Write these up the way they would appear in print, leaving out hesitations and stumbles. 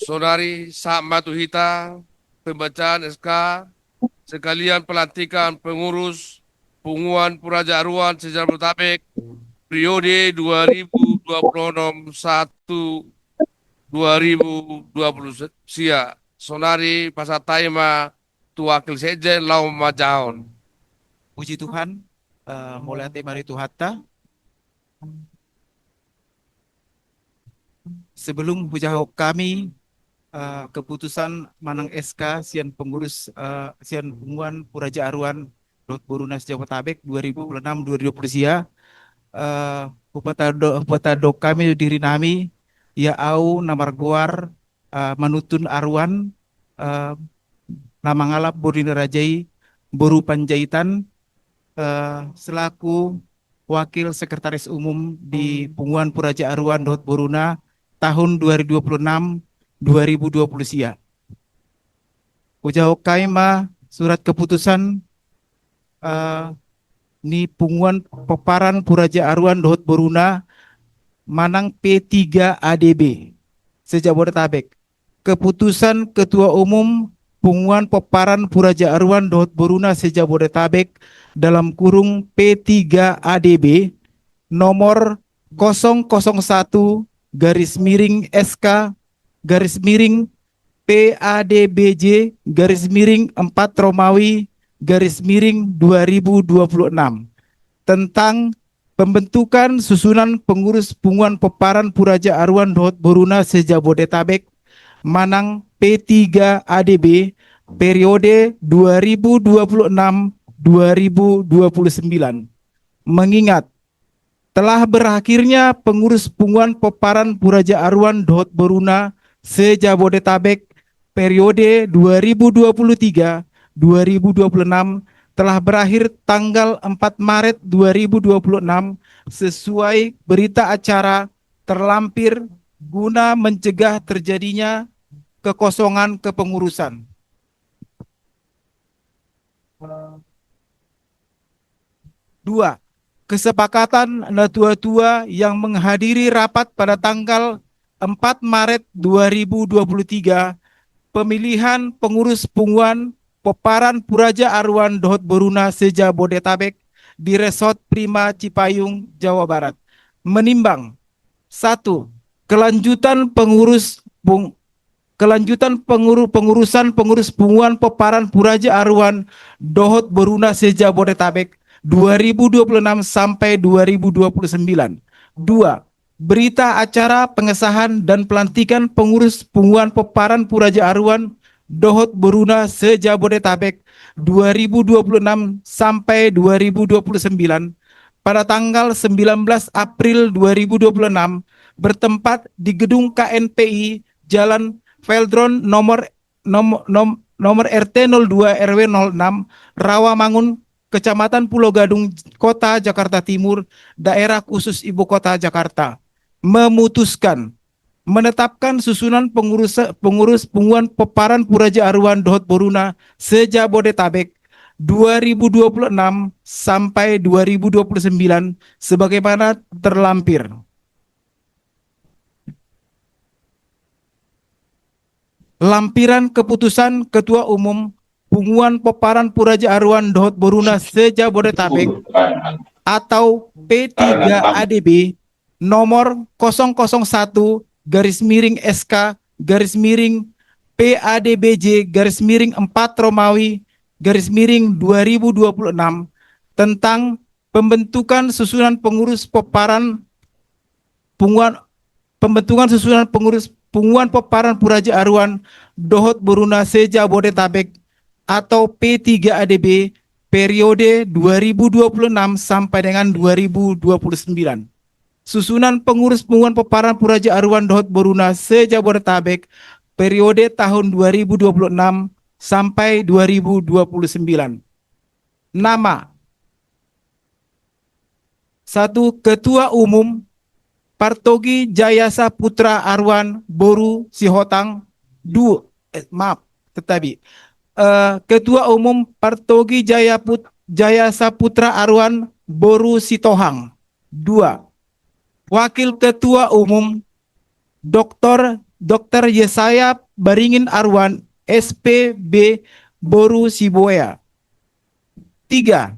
Saudari Samatuhita, pembacaan SK, sekalian pelantikan pengurus Punguan Puraja Aruan Sejarah Bodetabek periode 2026 2020 sia. Sonari Pasataima Tuakil Sejen Lau Majaon. Puji Tuhan, mulai mari Tuhatta. Sebelum hujah kami, keputusan Manang SK Sian Pengurus Sian Punguan Puraja Aruan Rot Borunas Jawa Tabek 2006-2020 sia, Upatado kami diri nami ya au namar guar manutun Aruan nama ngalap Borini Rajai Boru Panjaitan selaku Wakil Sekretaris Umum di Punguan Puraja Aruan Dot Boruna tahun 2026-2020 sia. Ujau kaima surat keputusan ni Punguan Peparan Puraja Aruan Dot Boruna Manang P3 ADB Sejabodetabek. Keputusan Ketua Umum Punguan Peparan Puraja Aruan Dot Boruna Sejabodetabek dalam kurung P3 ADB nomor 001 garis miring SK garis miring PADBJ garis miring 4 Romawi garis miring 2026 tentang pembentukan susunan pengurus Punguan Peparan Puraja Aruan Dot Boruna Sejabodetabek Manang P3 ADB periode 2026-2029. Mengingat telah berakhirnya pengurus Punguan Peparan Puraja Aruan Dot Boruna Sejabodetabek periode 2023-2026 telah berakhir tanggal 4 Maret 2026 sesuai berita acara terlampir guna mencegah terjadinya kekosongan kepengurusan. Dua, kesepakatan tua-tua yang menghadiri rapat pada tanggal 4 Maret 2023 pemilihan pengurus Punguan Peparan Puraja Aruan Dot Boruna Sejabodetabek di Resort Prima Cipayung, Jawa Barat. Menimbang 1. Kelanjutan pengurusan pengurus Punguan Peparan Puraja Aruan Dot Boruna Sejabodetabek 2026 sampai 2029. 2. Berita acara pengesahan dan pelantikan pengurus Punguan Peparan Puraja Aruan Dot Boruna Sejabodetabek 2026 sampai 2029 pada tanggal 19 April 2026 bertempat di Gedung KNPI Jalan Veldron nomor RT 02 RW 06 Rawamangun Kecamatan Pulau Gadung Kota Jakarta Timur Daerah Khusus Ibu Kota Jakarta memutuskan menetapkan susunan pengurus Punguan Peparan Puraja Aruan Dot Boruna Sejabodetabek 2026 sampai 2029 sebagaimana terlampir. Lampiran keputusan Ketua Umum Punguan Peparan Puraja Aruan Dot Boruna Sejabodetabek atau P3 ADB nomor 001 garis miring SK garis miring PADBJ garis miring 4 Romawi garis miring 2026 tentang pembentukan susunan pengurus Peparan Punguan Peparan Puraja Aruan Dot Boruna Sejabodetabek atau P3 ADB periode 2026 sampai dengan 2029. Susunan pengurus Punguan Peparan Puraja Aruan Dot Boruna Sejabodetabek periode tahun 2026 sampai 2029. Nama 1. Ketua Umum Partogi Jayasa Putra Aruan Boru Sihotang. Ketua Umum Partogi Jayasa Putra Aruan Boru Sitohang. 2. Wakil Ketua Umum Dr. Dr. Yesaya Baringin Arwan, SPB Boru Siboya. 3.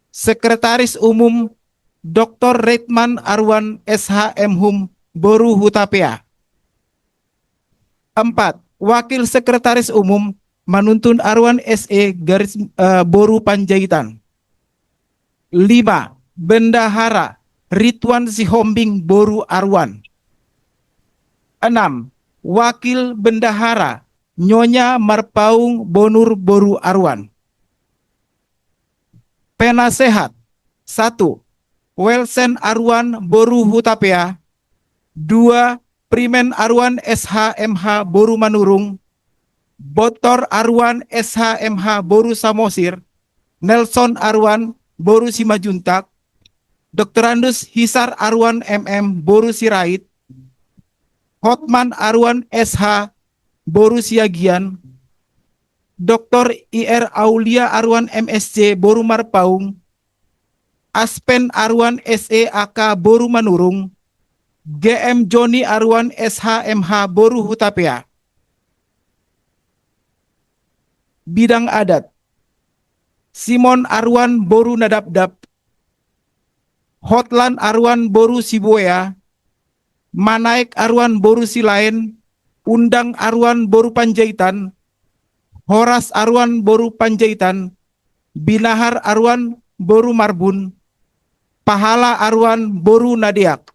Sekretaris Umum Dr. Redman Arwan, SHM Hum, Boru Hutapea. 4. Wakil Sekretaris Umum Manuntun Arwan SE Boru Panjaitan. 5. Bendahara Ridwan Sihombing Boru Arwan. 6. Wakil Bendahara Nyonya Marpaung Bonur Boru Arwan. Penasehat 1. Welsen Arwan Boru Hutapea. 2. Primen Arwan SHMH Boru Manurung. Botor Arwan SHMH Boru Samosir. Nelson Arwan Boru Simajuntak. Doktorandus Hisar Arwan MM Boru Sirait. Hotman Arwan SH Boru Siagian. Dr. IR Aulia Arwan MSC Boru Marpaung. Aspen Arwan SE AK Boru Manurung. GM Joni Arwan SHMH Boru Hutapea. Bidang adat Simon Arwan Boru Nadabdab. Hotlan Arwan Boru Siboya. Manaik Arwan Boru Silain. Undang Arwan Boru Panjaitan. Horas Arwan Boru Panjaitan. Binahar Arwan Boru Marbun. Pahala Arwan Boru Nadiak.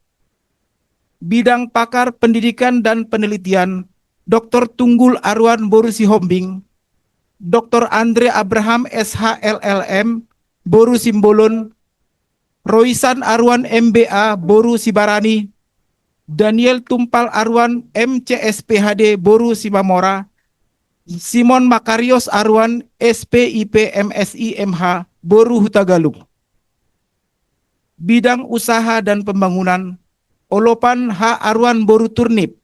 Bidang pakar pendidikan dan penelitian Dr. Tunggul Arwan Boru Sihombing. Dr. Andre Abraham SHLLM Boru Simbolon. Roisan Arwan MBA Boru Sibarani. Daniel Tumpal Arwan MCSPHD Boru Simamora. Simon Makarios Arwan SPIP MSI MH Boru Hutagalung. Bidang usaha dan pembangunan Olopan H. Arwan Boru Turnip.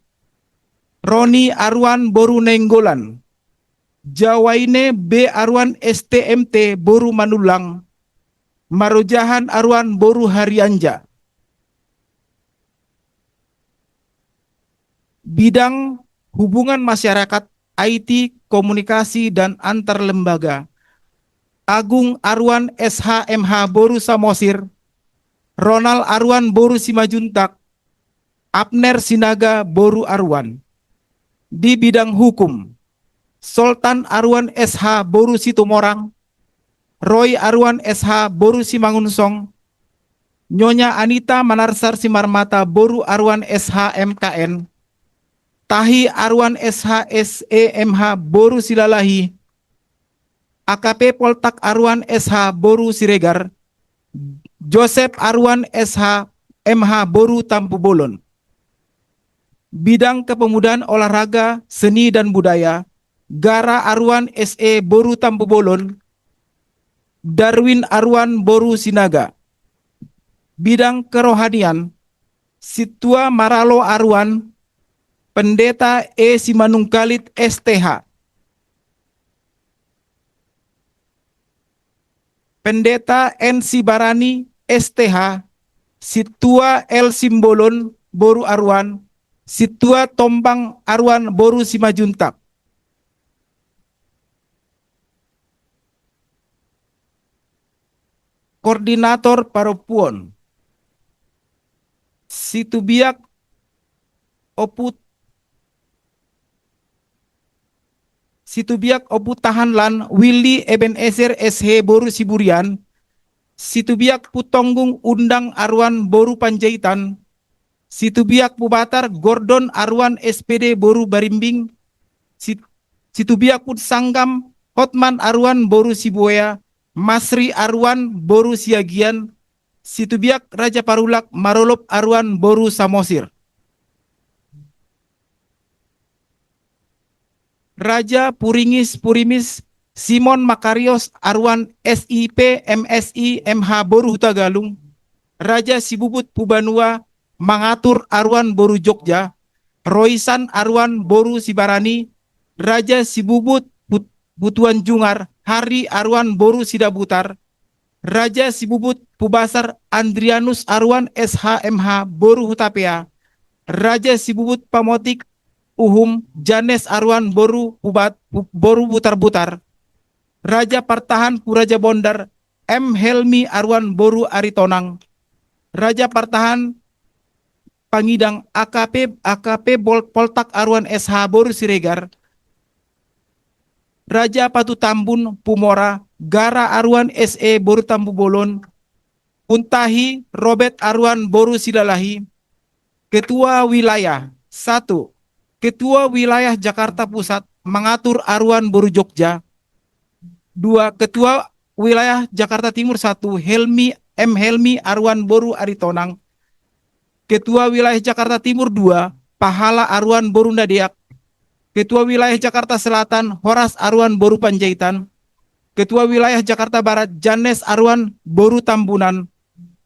Roni Arwan Boru Nenggolan. Jawaine B. Arwan STMT Boru Manulang. Marojahan Arwan Boru Harianja. Bidang hubungan masyarakat, IT, komunikasi, dan antar lembaga Agung Arwan SHMH Boru Samosir. Ronald Arwan Boru Simajuntak. Abner Sinaga Boru Arwan. Di bidang hukum Sultan Arwan SH Boru Situmorang. Roy Arwan SH Boru Simangunsong. Nyonya Anita Manarsar Simarmata Boru Arwan SH MKN. Tahi Arwan SH SEMH Boru Silalahi. AKP Poltak Arwan SH Boru Siregar. Joseph Arwan SH MH Boru Tampu Bolon. Bidang kepemudaan olahraga, seni dan budaya Gara Arwan SE Boru Tampu Bolon. Darwin Arwan Boru Sinaga. Bidang kerohanian Situa Maralo Arwan Pendeta E. Simanungkalit STH. Pendeta N. Sibarani STH. Situa L. Simbolon Boru Arwan. Situa Tombang Arwan Boru Simajuntak. Koordinator Paropuon Situbiak Oput Tahanlan Willy Ebenezer SH Boru Siburian. Situbiak Putonggung Undang Arwan Boru Panjaitan. Situbiak Pubatar Gordon Arwan SPD Boru Barimbing. Situbiak Put Sanggam Hotman Arwan Boru Siboya. Masri Arwan Boru Siagian. Situbiak Raja Parulak Marolop Arwan Boru Samosir. Raja Puringis Purimis Simon Makarios Arwan SIP MSI MH Boru Hutagalung. Raja Sibubut Pubanua Mangatur Arwan Boru Jogja. Roisan Arwan Boru Sibarani. Raja Sibubut Butuan Jungar Hari Arwan Boru Sidabutar. Raja Sibubut Pubasar Andrianus Arwan SHMH Boru Hutapea. Raja Sibubut Pamotik Uhum Janes Arwan Boru Boru Butar-Butar, Raja Partahan Puraja Bondar M. Helmi Arwan Boru Aritonang, Raja Partahan Pangidang AKP Poltak Arwan SH Boru Siregar, Raja Patu Tambun Pumora Gara Arwan SE Boru Tambu Bolon, Puntahi Robert Arwan Boru Silalahi. Ketua Wilayah 1. Ketua Wilayah Jakarta Pusat mengatur Arwan Boru Jogja. 2. Ketua Wilayah Jakarta Timur 1. Helmi Arwan Boru Aritonang. Ketua Wilayah Jakarta Timur 2. Pahala Arwan Boru Ndadeak. Ketua Wilayah Jakarta Selatan Horas Arwan Boru Panjaitan. Ketua Wilayah Jakarta Barat Janes Arwan Boru Tambunan.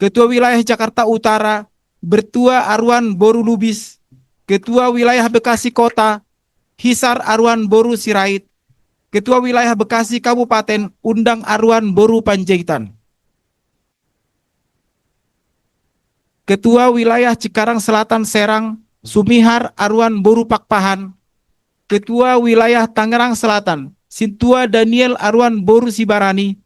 Ketua Wilayah Jakarta Utara Bertua Arwan Boru Lubis. Ketua Wilayah Bekasi Kota Hisar Arwan Boru Sirait. Ketua Wilayah Bekasi Kabupaten Undang Arwan Boru Panjaitan. Ketua Wilayah Cikarang Selatan Serang Sumihar Arwan Boru Pakpahan. Ketua Wilayah Tangerang Selatan Sintua Daniel Arwan Boru Sibarani.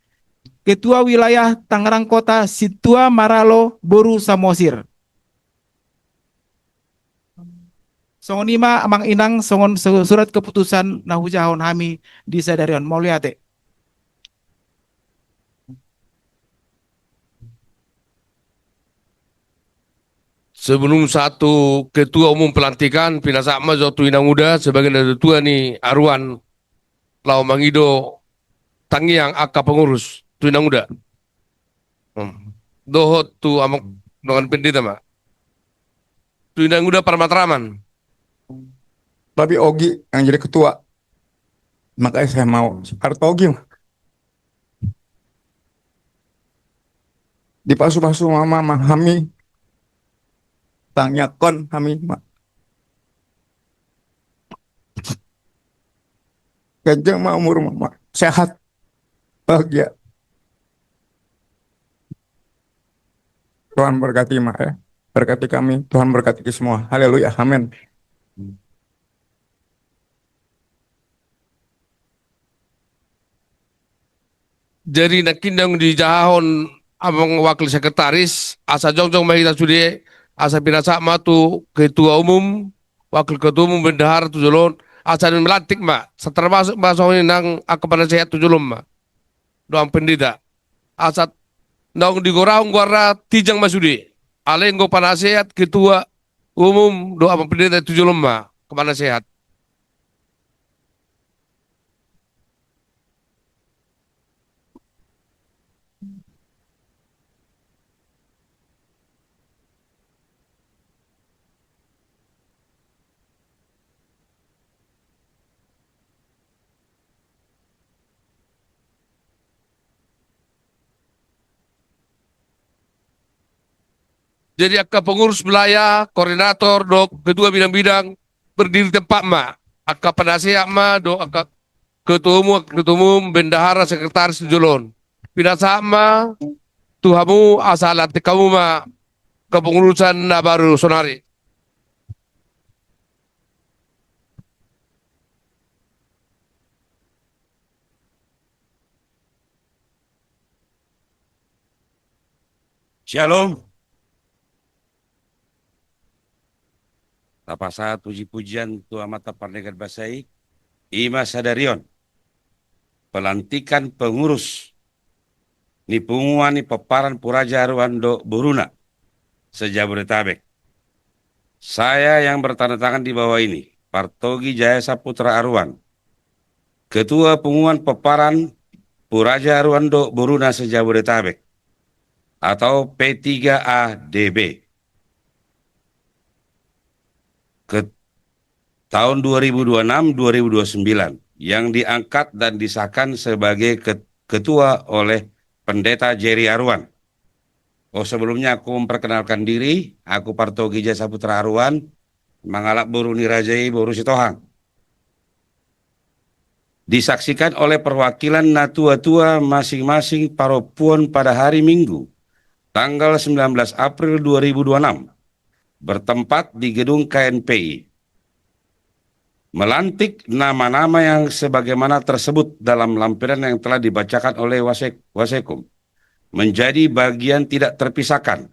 Ketua Wilayah Tangerang Kota Sintua Maralo Boru Samosir. Songon lima amang inang songon surat keputusan nahujahon hami di sadarion mauliate. Sebelum satu ketua umum pelantikan, pinasakma Zotu Inang Muda sebagai ketua ni Arwan Lau Mangido Tangiang Aka pengurus tu Inang Muda. Dohot tu amang dengan pendeta mak. Tu Inang Muda Paramatraman. Tapi Ogi yang jadi ketua. Makanya saya mau Parto Ogi. Dipasu-pasu mama kami. Tangyakon kami. Gajang mah umur mama. Sehat. Bahagia. Tuhan berkati mak ya. Berkati kami. Tuhan berkati semua. Haleluya. Amin. Jadi nakindang di jahon amang wakil sekretaris asa jongjong mahita sudi asa pinasakma tu ketua umum wakil ketua umum bendahara tu jolon asa melantik mak termasuk masuk nang akapan sehat tu jolom mak doang pendeta asa nang digoraung guara tijang masudi alenggo panasehat ketua umum doa pendeta tu jolom mak kemana sehat. Jadi akka pengurus wilayah, koordinator, dok, ketua bidang-bidang berdiri tempat mak. Akka penasehat mak, dok, akka ketua umum, bendahara, sekretaris jolon. Pinasa mak, tuhamu asal hati kamu mak kepengurusan baru sonari. Shalom. Tapasa puji-pujian Tuhan Mata Parnegat Basai, Ima Sadarion, pelantikan pengurus ni pengumuman ni peparan Puraja Arwando Boruna sejabodetabek. Saya yang bertanda tangan di bawah ini, Partogi Jaya Saputra Arwan, Ketua Pengumuman Peparan Puraja Arwando Boruna sejabodetabek atau P3ADB. Ke tahun 2026-2029 yang diangkat dan disahkan sebagai ketua oleh Pendeta Jerry Arwan. Oh, sebelumnya aku memperkenalkan diri, aku Partogi Jaya Saputra Arwan, Mangalak Boru Nirajai Boru Sitohang. Disaksikan oleh perwakilan natua-tua masing-masing paropuan pada hari Minggu, tanggal 19 April 2026, bertempat di gedung KNPI. melantik nama-nama yang sebagaimana tersebut dalam lampiran yang telah dibacakan oleh Wasekum menjadi bagian tidak terpisahkan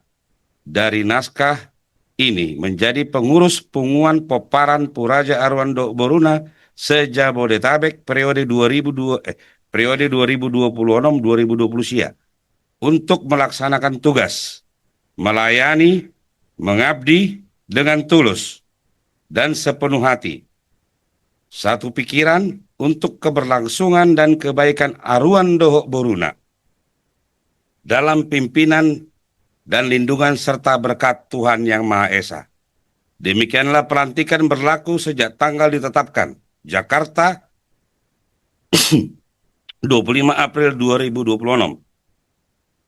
dari naskah ini menjadi pengurus punguan Poparan Puraja Arwando Boruna se-Jabodetabek periode 2026-2020 sia untuk melaksanakan tugas, melayani, mengabdi dengan tulus dan sepenuh hati, satu pikiran untuk keberlangsungan dan kebaikan Aruan Dohok Boruna dalam pimpinan dan lindungan serta berkat Tuhan Yang Maha Esa. Demikianlah pelantikan berlaku sejak tanggal ditetapkan Jakarta 25 April 2026.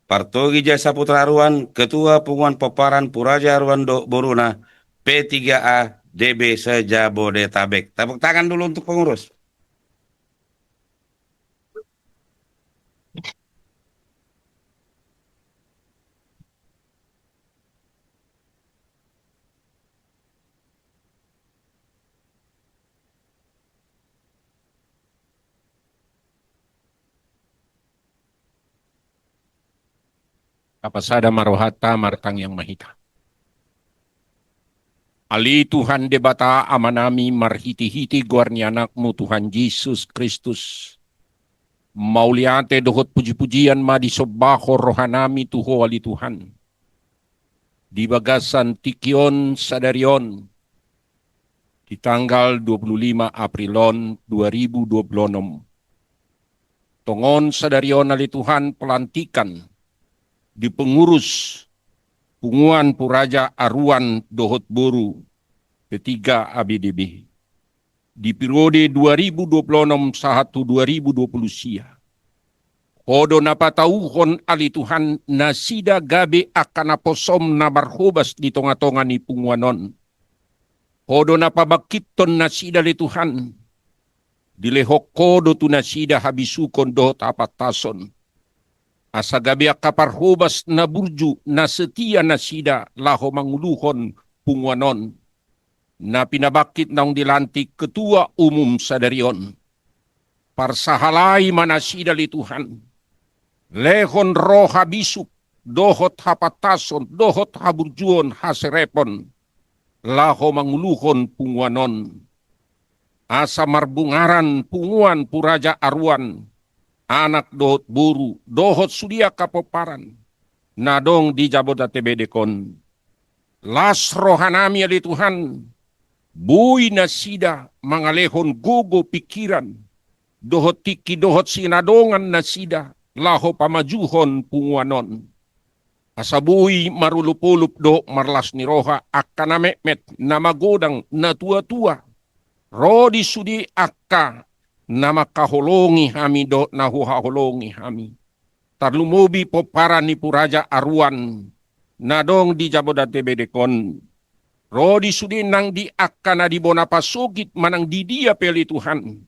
Partogi Jasa Putra Aruan, Ketua Punguan Poparan Puraja Aruan Boruna, P3A DB se-Jabodetabek. Tepuk tangan dulu untuk pengurus. Kapasada marohata martang yang mahita. Ali Tuhan debata amanami marhiti-hiti guarni anakmu Tuhan Yesus Kristus. Mauliate dohot puji-pujian ma di sobaho rohanami tuho ali Tuhan. Di bagasan Tikion Sadarion. Di tanggal 25 Aprilon 2026. Tongon Sadarion ali Tuhan pelantikan di pengurus Punguan Puraja Aruan Dohot Boru P3 ABDB di periode 2026-2020 sia. Hodo napatauhon ali Tuhan nasida gabe akan aposom na barhobas di tonga-tonga ni punguanon. Hodo napabakiton nasida li Tuhan dilehok kodo tu nasida habisukon dohot apatason. Asa gabi kaparhubas na burju na setia na sida laho manguluhon punguanon na pinabakit naong dilantik ketua umum sadarion. Parsahalai manasida li Tuhan. Lehon roh habisuk, dohot hapatason, dohot haburjuon haserepon, laho manguluhon punguanon. Asa marbungaran punguan Puraja Aruan, anak dohot buru, dohot sudia kapoparan, nadong di Jabodetabek dekon. Las rohanami ali Tuhan, bui nasida mangalehon gogo pikiran, dohot tiki dohot sinadongan nasida, laho pamajuhon punguanon. Asabui marulupulup do marlas ni roha akka namekmet namagodang na tua-tua. Rodi sudi akka nama kaholongi hami do nahuhaholongi hami. Tarlumobi poparan ni Puraja Aruan nadong di Jabodetabek dekon. Rodi sudi nang di akka na di bonapasugit manang di dia peli Tuhan.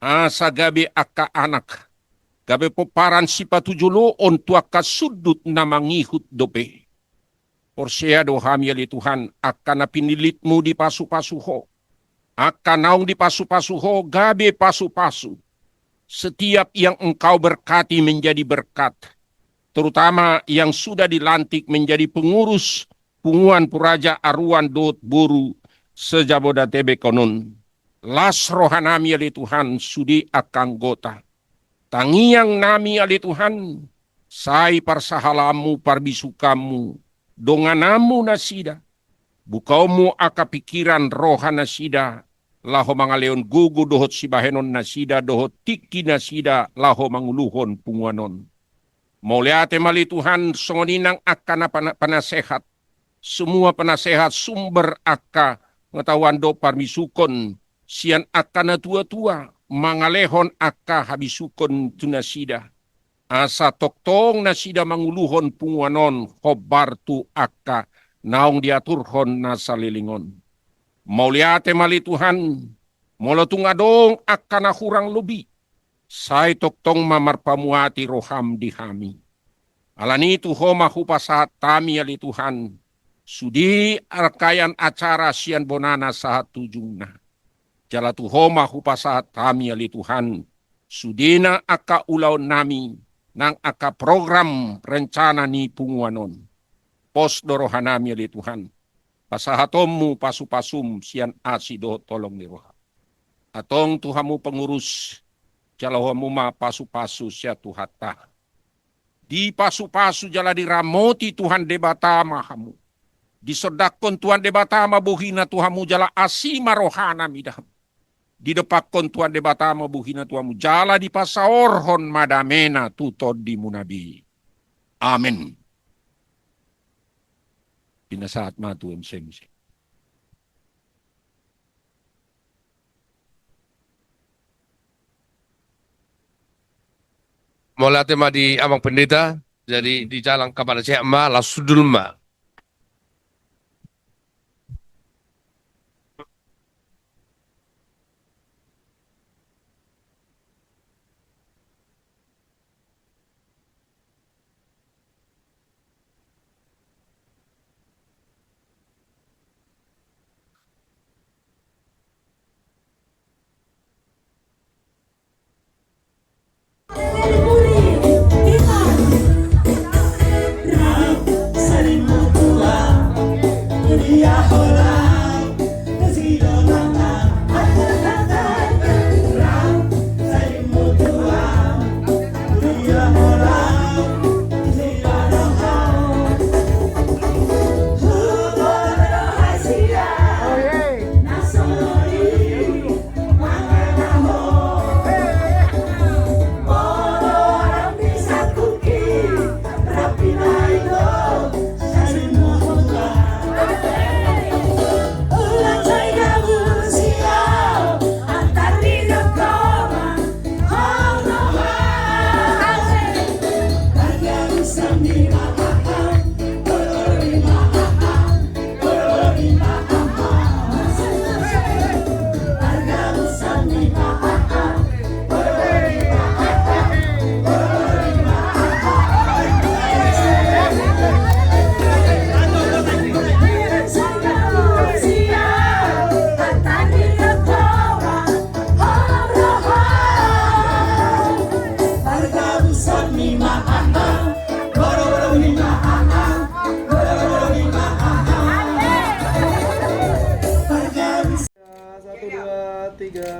Asa gabe akka anak. Gabe poparan si patujulo on tuaka sudut na mangihut dope. Porsea do hami ali Tuhan akka na pinilitmu di pasu-pasuho. Akka naong di pasu-pasuho, gabe pasu-pasu. Setiap yang engkau berkati menjadi berkat. Terutama yang sudah dilantik menjadi pengurus Punguan Puraja Aruan Dohot Boru se-Jabodetabek konon. Las rohanami ali Tuhan sudi akang gota. Tangiang nami ali Tuhan, sai parsahalamu parbisukamu, donganamu nasida. Bukaumu aka pikiran roha nasida, laho mangaleon gugu dohot sibahenon nasida, dohot tiki nasida, laho manguluhon punguanon. Mauliate mali Tuhan, songoninang aka na panasehat, semua penasehat sumber aka pengetahuan do parmisukon, sian aka na tua-tua, mangalehon aka habisukon tunasida. Asa toktong nasida manguluhon punguanon, hobar tu aka, naong diaturhon na salilingon. Mauliate mali Tuhan, molotung adong akan hurang lubi, say toktong mamarpamuati roham di hami. Alani tuho mahupasahat tami ali Tuhan, sudi arkayan acara sian bonana sahat tujungna. Jala tuhoma hupasahat kami ali Tuhan. Sudena aka ulaw nami nang aka program rencana ni Punguanon. Pos dorohanami ali Tuhan. Pasahatommu pasupasum sian asido tolong ni roha. Atong Tuhamu pengurus jalawamu ma pasu-pasu sia Tuhata. Di pasu-pasu jala diramoti Tuhan debata mahamu. Disodakon Tuhan debata mabuhina Tuhamu jala asima rohana midam. Di depakon Tuhan debata mabuhina Tuhamu jala di pasaorhon madamena tutod di munabi. Amin. Pinasaat matu emsemse. Mulai tema di Amang Pendeta, jadi di jalan kepada Syekh Ma, Lasudul Ma.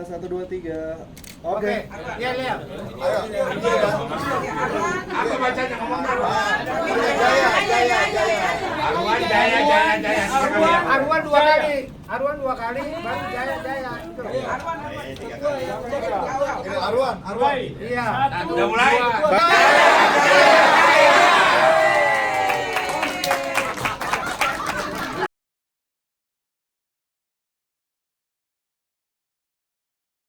Satu dua tiga. Oke. Iya lihat. Apa bacanya ngomong Arwan Jaya. Arwan dua kali. Arwan dua kali. Baru Jaya. Itu. Arwan. Iya. Udah mulai.